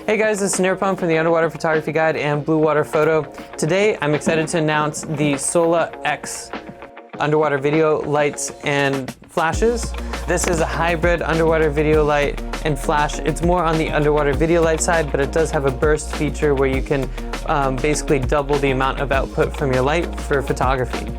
Hey guys, this is Nirupam from the Underwater Photography Guide and Bluewater Photo. Today I'm excited to announce the Sola X underwater video lights and flashes. This is a hybrid underwater video light and flash. It's more on the underwater video light side, but it does have a burst feature where you can basically double the amount of output from your light for photography.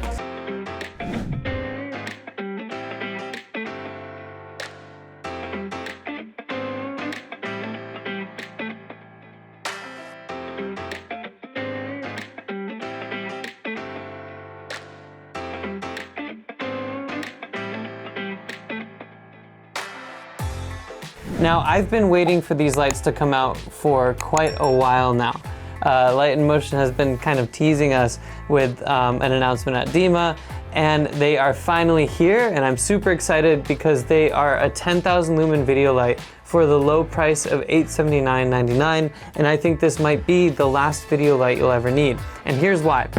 Now, I've been waiting for these lights to come out for quite a while now. Light Motion has been kind of teasing us with an announcement at DEMA, and they are finally here, and I'm super excited because they are a 10,000 lumen video light for the low price of $879.99, and I think this might be the last video light you'll ever need. And here's why.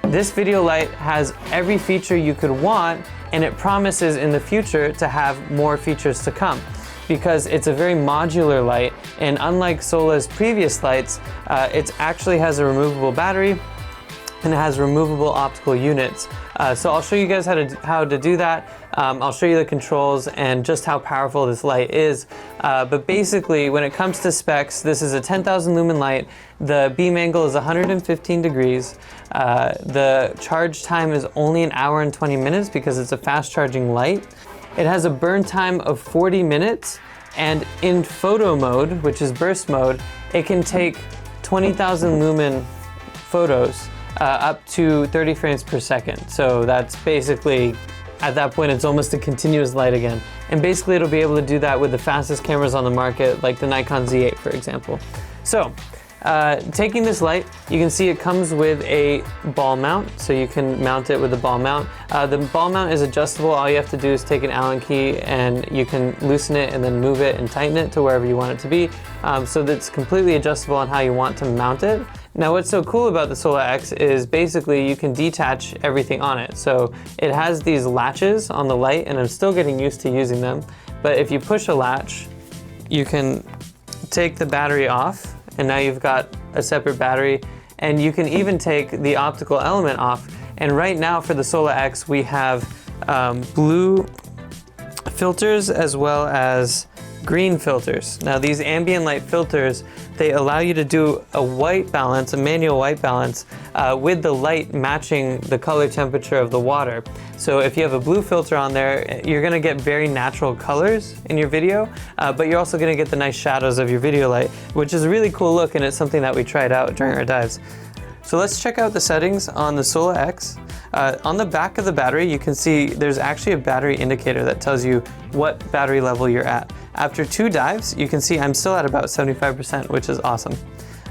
This video light has every feature you could want, and it promises in the future to have more features to come, because it's a very modular light, and unlike Sola's previous lights, it actually has a removable battery and it has removable optical units. So I'll show you guys how to do that. I'll show you the controls and just how powerful this light is. But basically, when it comes to specs, this is a 10,000 lumen light. The beam angle is 115 degrees. The charge time is only 1 hour and 20 minutes because it's a fast charging light. It has a burn time of 40 minutes, and in photo mode, which is burst mode, it can take 20,000 lumen photos up to 30 frames per second. So that's basically, at that point, it's almost a continuous light again. And basically it'll be able to do that with the fastest cameras on the market, like the Nikon Z8, for example. So, taking this light, you can see it comes with a ball mount, so you can mount it with a ball mount. The ball mount is adjustable. All you have to do is take an Allen key and you can loosen it and then move it and tighten it to wherever you want it to be, so that it's completely adjustable on how you want to mount it. Now, what's so cool about the Sola X is basically you can detach everything on it. So it has these latches on the light, and I'm still getting used to using them, but if you push a latch, you can take the battery off, and now you've got a separate battery, and you can even take the optical element off. And right now for the Sola X, we have blue filters as well as green filters. Now, these ambient light filters, they allow you to do a white balance, a manual white balance, with the light matching the color temperature of the water. So if you have a blue filter on there, you're gonna get very natural colors in your video, but you're also gonna get the nice shadows of your video light, which is a really cool look, and it's something that we tried out during our dives. So let's check out the settings on the Sola X. On the back of the battery, you can see there's actually a battery indicator that tells you what battery level you're at. After 2 dives, you can see I'm still at about 75%, which is awesome.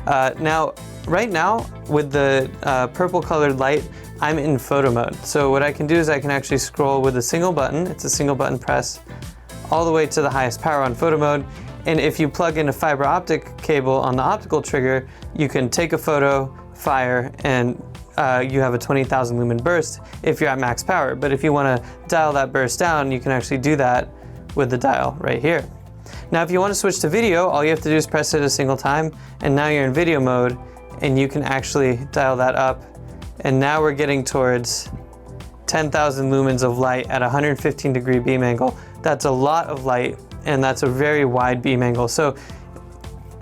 Now, right now, with the purple colored light, I'm in photo mode. So what I can do is I can actually scroll with a single button. It's a single button press all the way to the highest power on photo mode. And if you plug in a fiber optic cable on the optical trigger, you can take a photo, fire, and you have a 20,000 lumen burst if you're at max power. But if you want to dial that burst down, you can actually do that with the dial right here. Now, if you want to switch to video, all you have to do is press it a single time, and now you're in video mode, and you can actually dial that up. And now we're getting towards 10,000 lumens of light at 115 degree beam angle. That's a lot of light, and that's a very wide beam angle. So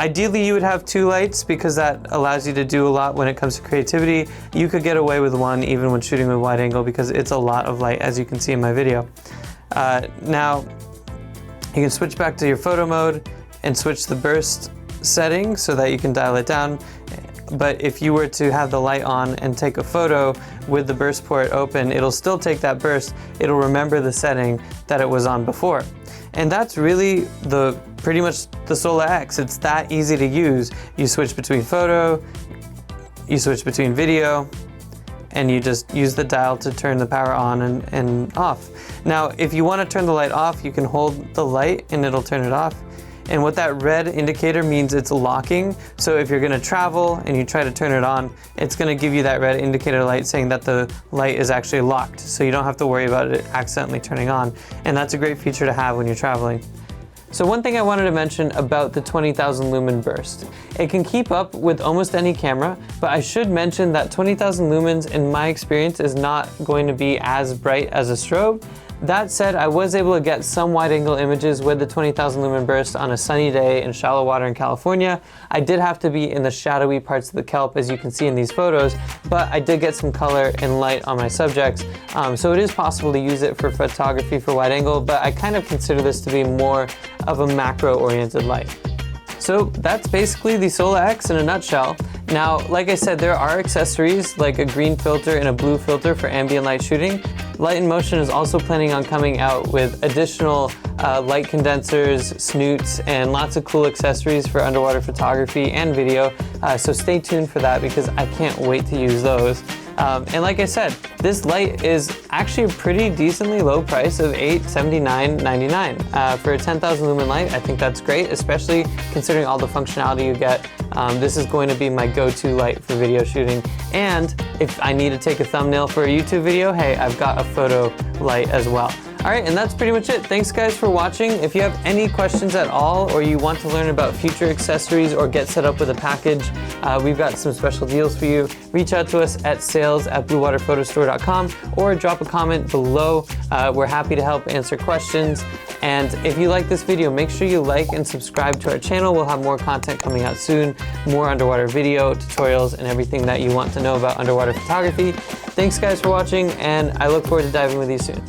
ideally you would have 2 lights because that allows you to do a lot when it comes to creativity. You could get away with 1 even when shooting with wide angle because it's a lot of light, as you can see in my video. Now, you can switch back to your photo mode and switch the burst setting so that you can dial it down. But if you were to have the light on and take a photo with the burst port open, it'll still take that burst. It'll remember the setting that it was on before. And that's really pretty much the Sola X. It's that easy to use. You switch between photo, you switch between video, and you just use the dial to turn the power on and off. Now, if you want to turn the light off, you can hold the light and it'll turn it off. And what that red indicator means, it's locking. So if you're gonna travel and you try to turn it on, it's gonna give you that red indicator light saying that the light is actually locked. So you don't have to worry about it accidentally turning on. And that's a great feature to have when you're traveling. So one thing I wanted to mention about the 20,000 lumen burst. It can keep up with almost any camera, but I should mention that 20,000 lumens in my experience is not going to be as bright as a strobe. That said, I was able to get some wide-angle images with the 20,000 lumen burst on a sunny day in shallow water in California. I did have to be in the shadowy parts of the kelp, as you can see in these photos, but I did get some color and light on my subjects. So it is possible to use it for photography for wide angle, but I kind of consider this to be more of a macro-oriented light. So that's basically the Sola X in a nutshell. Now, like I said, there are accessories like a green filter and a blue filter for ambient light shooting. Light Motion is also planning on coming out with additional light condensers, snoots, and lots of cool accessories for underwater photography and video. So stay tuned for that because I can't wait to use those. And like I said, this light is actually a pretty decently low price of $879.99. For a 10,000 lumen light, I think that's great, especially considering all the functionality you get. This is going to be my go-to light for video shooting. And if I need to take a thumbnail for a YouTube video, hey, I've got a photo light as well. All right, and that's pretty much it. Thanks guys for watching. If you have any questions at all, or you want to learn about future accessories or get set up with a package, we've got some special deals for you. Reach out to us at sales@bluewaterphotostore.com or drop a comment below. We're happy to help answer questions. And if you like this video, make sure you like and subscribe to our channel. We'll have more content coming out soon, more underwater video, tutorials, and everything that you want to know about underwater photography. Thanks guys for watching, and I look forward to diving with you soon.